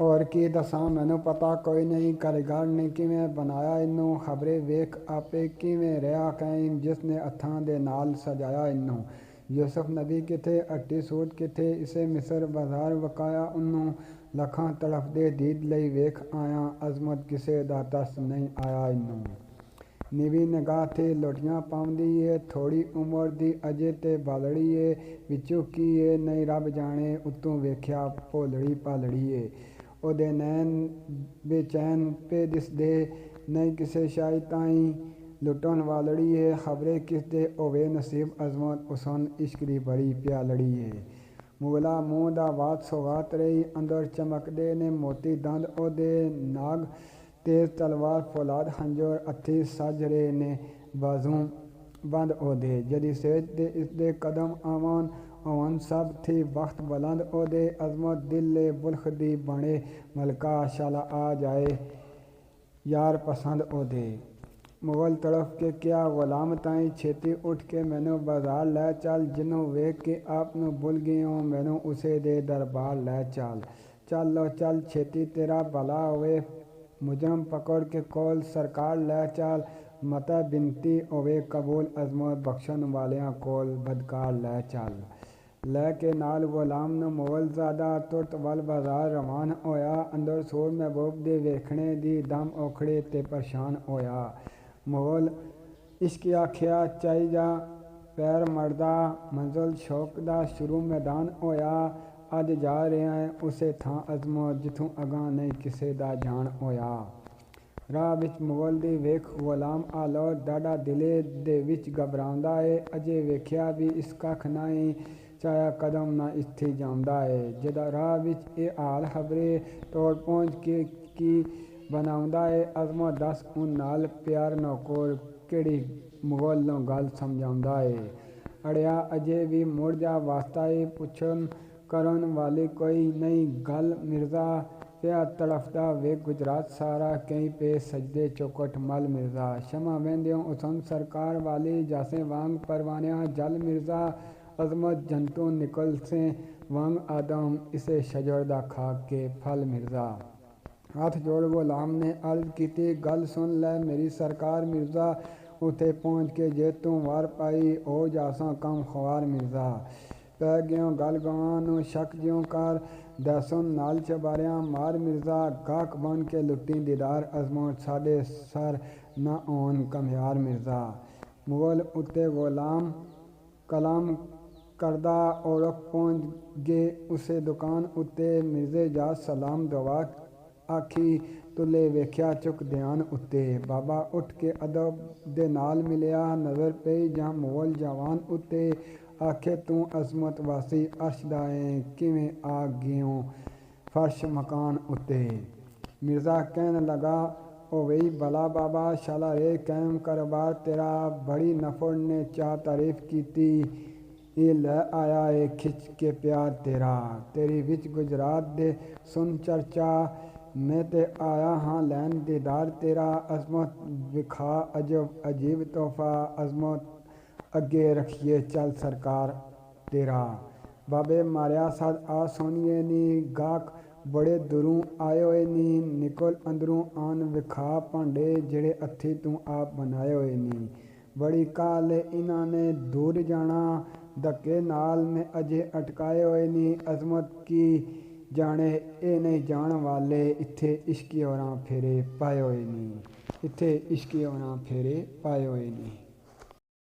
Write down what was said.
और की दसां मैनू पता कोई नहीं कारीगर ने किवें बनाया इनू खबरे वेख आपे किवें रहा कायम जिसने हत्थां दे नाल सजाया इनू। यूसुफ नबी किथे हट्टी सूट किथे इसे मिस्र बाजार वकाया उन्नू लखां तड़फदे दीद लई वेख आया अजमत किसे दा तरस नहीं आया इनू। नीवी निगाह ते लोटियां पाउंदी ਏ थोड़ी उम्र दी अजे ते बालड़ी ਏ विचों की ਏ नहीं रब जाने उत्तों वेख्या भोलड़ी भालड़ी ਏ। ਉਹਦੇ ਨੈਣ ਬੇਚੈਨ ਪੇ ਦਿਸਦੇ ਨਹੀਂ ਕਿਸੇ ਸ਼ਾਈ ਤਾਈਂ ਲੁੱਟਣ ਵਾਲੜੀ ਏ ਖਬਰੇ ਕਿਸ ਦੇ ਹੋਵੇ ਨਸੀਬ ਅਜ਼ਮਤ ਉਸਨ ਇਸ਼ਕ ਦੀ ਬੜੀ ਪਿਆਲੜੀ ਏ। ਮੁਗਲਾ ਮੂੰਹ ਦਾ ਬਾਤ ਸੌਗਾਤ ਰਹੀ ਅੰਦਰ ਚਮਕਦੇ ਨੇ ਮੋਤੀ ਦੰਦ ਉਹਦੇ ਨਾਗ ਤੇਜ਼ ਤਲਵਾਰ ਫੌਲਾਦ ਹੰਜਰ ਹੱਥੀ ਸੱਜ ਰਹੇ ਨੇ ਬਾਜ਼ੂ ਬੰਦ ਉਹਦੇ ਜਦੀ ਸੇਜ ਦੇ ਇਸਦੇ ਕਦਮ ਆਵਾਨ ओवन सब थी वक्त बुलंद ओदे अजमत दिल बुलख दी बने मलका शाला आ जाए यार पसंद ओदे। मुगल तड़फ के क्या गुलाम ताई छेती उठ के मैनू बाजार लै चल जिन्हों वेख के आप नू भुल गई मैनू उसे दे दरबार लै चल। चल लो चल छेती तेरा भला होवे मुजरम पकड़ के कोल सरकार लै चल मता बिनती होवे कबूल अजमत बख्शन वालियां कोल बदकार लै चल। लैके नाल गुलाम न मुगलजादा तुरत वल बाजार रवान होया अंदर सोर महबूब दे वेखने दी दम औखड़े ते परेशान होया। मुगल इश्क आखिया चाई जा पैर मरदा मंजिल शौक दा शुरू मैदान होया अज जा रहा है उसे थां अजमत जिथों अगां नहीं किसे दा जान होया। राह विच मुगल दी वेख गुलाम आलोर डाडा दिले दे विच घबराउंदा है अजे वेख्या भी इस कख नहीं चाया कदम ना इत्थे जांदा है जदा राह विच ये हाल खबरे तोड़ पहुँच के की बनाउंदा है अजमत दस उन नाल प्यार नौकोर केड़ी मुगल नो गल समझाउंदा है। अड़िया अजे भी मुड़ जा वास्ता है पुछन करन वाली कोई नहीं गल मिर्जा प्या तड़फदा वे गुजरात सारा कहीं पे सजदे चौकट मल मिर्जा शमा वेंदियों उसन सरकार वाली जासे वांग परवानिया जल मिर्जा अजमत जंतु निकल से वांग आदम इसे शजर दा खाक के फल मिर्जा। हाथ जोड़ गुलाम ने अर्ज की गल सुन लै मेरी सरकार मिर्जा उते पहुँच के जे तू वार पाई हो जासा कम ख्वार मिर्जा। पै गयों गल गवां शक ज्यों कर दसुन नाल चबारियां मार मिर्जा गाहक बन के लुट्टी दीदार अजमत साढ़े सर न ओन कमयार मिर्जा। मुगल उत्ते गुलाम कलाम करदा औरक पहुँच गए उसे दुकान उत्ते मिर्जे जा सलाम दवा आखी तुले वेख्या चुक ध्यान उत्ते बाबा उठ के अदब दे नाल मिलिया नज़र पई जहाँ मुगल जवान उत्ते आखे तू अजमत वासी अर्श दाए किवें आ गयों फर्श मकान उत्ते। मिर्जा कहन लगा ओ वही भला बाबा शाला रे कैम कारोबार तेरा बड़ी नफर ने चाह तारीफ की ये लै आया है खिच के प्यार तेरा तेरी विच गुजरात दे सुन चर्चा मैं ते आया हाँ लैन दीदार तेरा अजमत विखा अजब अजीब तोहफा अजमत अगे रखिए चल सरकार तेरा। बाबे मारिया सद आ सोनिए नी गाहक बड़े दूरों आए हुए नी निकल अंदरों आन विखा भांडे जेड़े हथी तू आप बनाए हुए नी बड़ी काल इन्हां ने दूर जाना धक्के नाल में अजे अटकाए हुए नी अजमत की जाने ए नहीं जान वाले इत्थे इश्की औरां फेरे पाए हुए नी इत्थे इश्की औरां फेरे पाए हुए नी।